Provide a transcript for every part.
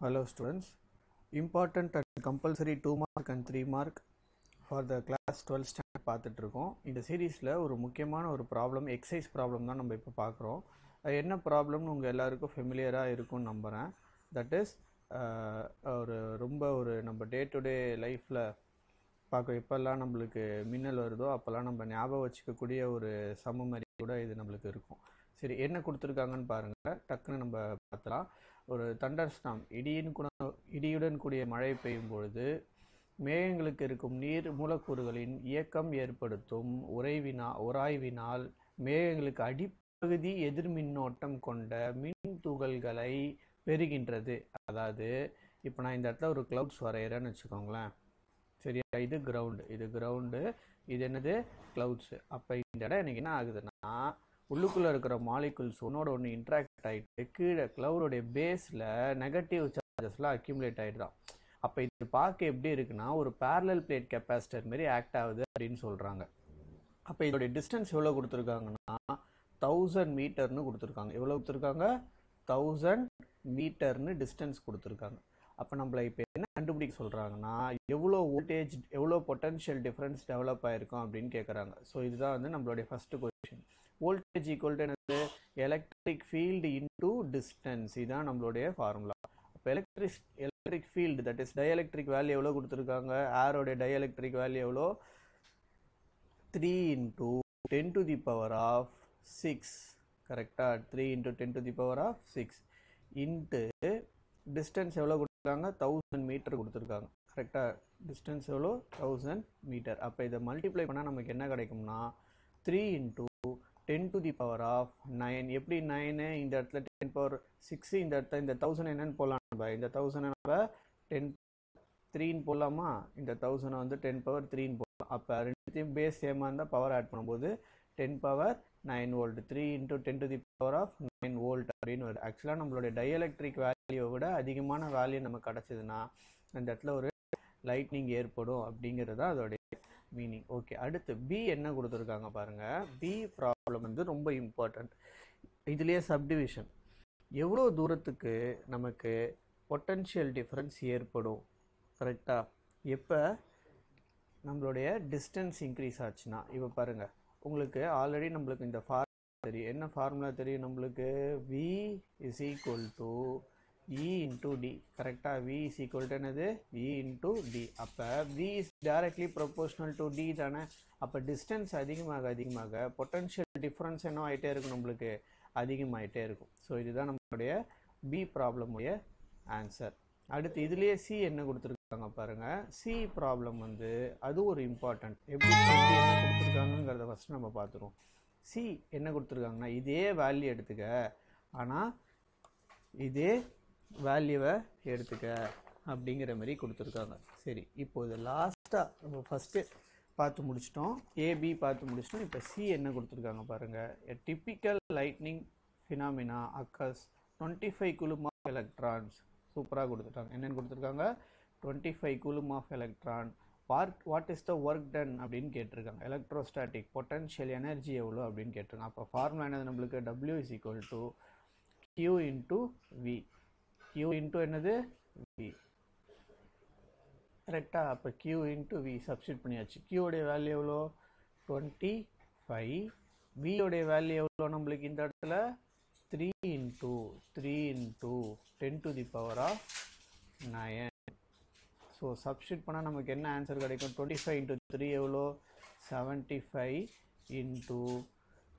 Hello students. Important and compulsory 2 mark and 3 mark for the class 12 standard பார்த்துட்டு இருக்கோம். இந்த சீரீஸில் ஒரு முக்கியமான ஒரு ப்ராப்ளம் எக்ஸசைஸ் ப்ராப்ளம் தான் நம்ம இப்போ பார்க்குறோம். அது என்ன ப்ராப்ளம்னு உங்கள் எல்லாருக்கும் ஃபெமிலியராக இருக்கும்னு நம்புகிறேன். தட் இஸ் ரொம்ப நம்ம டே டு டே லைஃப்பில் பார்க்க எப்போல்லாம் நம்மளுக்கு மின்னல் வருதோ அப்போல்லாம் நம்ம ஞாபகம் வச்சுக்கக்கூடிய ஒரு சமமரி கூட இது நம்மளுக்கு இருக்கும். சரி, என்ன கொடுத்துருக்காங்கன்னு பாருங்கள், டக்குன்னு நம்ம பார்த்தலாம். ஒரு தண்டர் ஸ்டாம், இடியுடன் கூடிய மழை பெய்யும் பொழுது மேகங்களுக்கு இருக்கும் நீர் மூலக்கூறுகளின் இயக்கம் ஏற்படுத்தும் உராய்வினால் மேகங்களுக்கு அடிப்பகுதி எதிர்மின்னோட்டம் கொண்ட மின் துகள்களை பெறுகின்றது. அதாவது இப்போ நான் இந்த இடத்துல ஒரு கிளவுட்ஸ் வரைகிறேன்னு வச்சுக்கோங்களேன். சரியா, இது கிரவுண்டு, இது என்னது கிளவுட்ஸு. அப்போ இந்த இடம் எனக்கு என்ன ஆகுதுன்னா, உள்ளுக்குள்ளே இருக்கிற மாலிகுல்ஸ் ஒன்னோட ஒன்று இன்ட்ராக்ட் ஆகிட்டு கீழே கிளவுடோடைய பேஸில் நெகட்டிவ் சார்ஜஸ்லாம் அக்யூமுலேட் ஆகிடுதான். அப்போ இது பார்க்க எப்படி இருக்குன்னா ஒரு பேரலல் பிளேட் கெப்பாசிட்டர் மாரி ஆக்ட் ஆகுது அப்படின்னு சொல்கிறாங்க. அப்போ இதோடைய டிஸ்டன்ஸ் எவ்வளோ கொடுத்துருக்காங்கன்னா 1000 மீட்டர்னு கொடுத்துருக்காங்க. எவ்வளோ கொடுத்துருக்காங்க? 1000 மீட்டர்னு டிஸ்டன்ஸ் கொடுத்துருக்காங்க. அப்போ நம்மளை இப்போ என்ன கண்டுபிடிக்க சொல்கிறாங்கன்னா எவ்வளோ வோல்டேஜ், எவ்வளோ பொட்டன்ஷியல் டிஃப்ரென்ஸ் டெவலப் ஆகிருக்கும் அப்படின்னு கேட்குறாங்க. ஸோ இதுதான் வந்து நம்மளுடைய first question. Voltage equal to என்னது? Electric field into distance. இதுதான் நம்மளுடைய ஃபார்முலா. அப்போ electric field that is dielectric value எவ்வளோ கொடுத்துருக்காங்க? ஏரோடைய டயஎலக்ட்ரிக் வேல்யூ எவ்வளோ? 3 × 10⁶ கரெக்டாக? 3 × 10⁶ இன்ட்டு டிஸ்டன்ஸ் எவ்வளோ கொடுத்துருக்காங்க? 1000 மீட்டர் கொடுத்துருக்காங்க. கரெக்டாக? டிஸ்டன்ஸ் எவ்வளோ? 1000 மீட்டர். அப்போ இதை மல்டிப்ளை பண்ணால் நமக்கு என்ன கிடைக்கும்னா 3 × 10⁹. எப்படி 9? இந்த இடத்துல 10⁶, இந்த இடத்துல இந்த 1000 என்னன்னு போடலாம் நம்ம? இந்த 1000 நம்ம 10�3ன்னு போடலாமா? இந்த 1000 வந்து 10⁻3ன்னு போடலாம். அப்போ ரெண்டுத்தையும் பேஸ் சேமாக இருந்தால் பவர் ஆட் பண்ணும்போது 10⁹ வோல்ட். 3 × 10⁹ வோல்ட் அப்படின்னு வருது. ஆக்சுவலாக நம்மளுடைய டயஎலக்ட்ரிக் வேல்யூவை விட அதிகமான வேல்யூ நமக்கு கிடச்சிதுன்னா அந்த இடத்துல ஒரு லைட்னிங் ஏற்படும் அப்படிங்கிறது தான் அதோடைய மீனிங். ஓகே, அடுத்து பி என்ன கொடுத்துருக்காங்க பாருங்க. பி ப்ராப்ளம் வந்து ரொம்ப இம்பார்ட்டன்ட். இதுலேயே சப்டிவிஷன், எவ்வளோ தூரத்துக்கு நமக்கு பொட்டன்ஷியல் டிஃப்ரென்ஸ் ஏற்படும்? கரெக்டாக எப்போ நம்மளுடைய டிஸ்டன்ஸ் இன்க்ரீஸ் ஆச்சுன்னா. இப்போ பாருங்க, உங்களுக்கு ஆல்ரெடி நம்மளுக்கு இந்த ஃபார்முலா தெரியும். என்ன ஃபார்முலா தெரியும் நம்மளுக்கு? V = E × D. கரெக்டாக? V = என்னது? E × D. அப்போ V is directly proportional to D தானே? அப்போ டிஸ்டன்ஸ் அதிகமாக பொட்டன்ஷியல் டிஃப்ரென்ஸ் என்ன ஆகிட்டே இருக்கும்? நம்மளுக்கு அதிகமாகிட்டே இருக்கும். ஸோ இதுதான் நம்மளுடைய பி ப்ராப்ளமுடைய ஆன்சர். அடுத்து இதுலேயே சி என்ன கொடுத்துருக்காங்க பாருங்க. சி ப்ராப்ளம் வந்து அது ஒரு இம்பார்ட்டன்ட். எப்படி என்ன கொடுத்துருக்காங்கிறத ஃபஸ்ட்டு நம்ம பார்த்துருவோம். சி என்ன கொடுத்துருக்காங்கன்னா இதே வேல்யூ எடுத்துக்க, ஆனால் இதே வேல்யூவை எடுத்துக்க அப்படிங்கிற மாதிரி கொடுத்துருக்காங்க. சரி, இப்போ இது லாஸ்ட்டாக நம்ம ஃபஸ்ட்டு பார்த்து முடிச்சிட்டோம், ஏபி பார்த்து முடிச்சிட்டோம். இப்போ சி என்ன கொடுத்துருக்காங்க பாருங்கள். A typical lightning phenomena occurs 25 coulomb of electrons. சூப்பராக கொடுத்துட்டாங்க. என்னென்னு கொடுத்துருக்காங்க? 25 coulomb of electron. What is the work done அப்படின்னு கேட்டிருக்காங்க. எலக்ட்ரோஸ்டாட்டிக் பொட்டன்ஷியல் எனர்ஜி எவ்வளோ அப்படின்னு கேட்டிருக்காங்க. அப்போ ஃபார்முலா என்னது நம்மளுக்கு? W = Q × V. Q × என்னது? V. கரெக்டாக? அப்போ Q × V சப்ஸ்டியூட் பண்ணியாச்சு. Q உடைய வேல்யூ எவ்வளோ? 25. V உடைய வேல்யூ எவ்வளோ நம்மளுக்கு இந்த இடத்துல? 3 × 10⁹ ஸோ சப்ஸ்டியூட் பண்ணால் நமக்கு என்ன ஆன்சர் கிடைக்கும்? 25 × 3 எவ்வளோ? 75 ×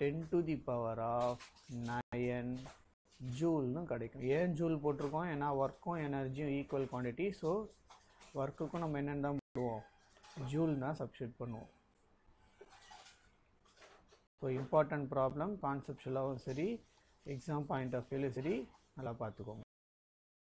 10⁹ ஜூல்னு கிடைக்கும். ஏன் ஜூல் போட்டிருக்கோம்? ஏன்னா ஒர்க்கும் எனர்ஜியும் ஈக்குவல் குவான்டிட்டி. ஸோ ஒர்க்குக்கும் நம்ம என்னென்னு தான் போடுவோம்? ஜூல் தான் சப்ஸ்டியூட் பண்ணுவோம். ஸோ இம்பார்ட்டன்ட் ப்ராப்ளம், கான்செப்ஷுவலாகவும் சரி, எக்ஸாம் பாயிண்ட் ஆஃப் வியூவில் சரி, நல்லா பார்த்துக்கோங்க.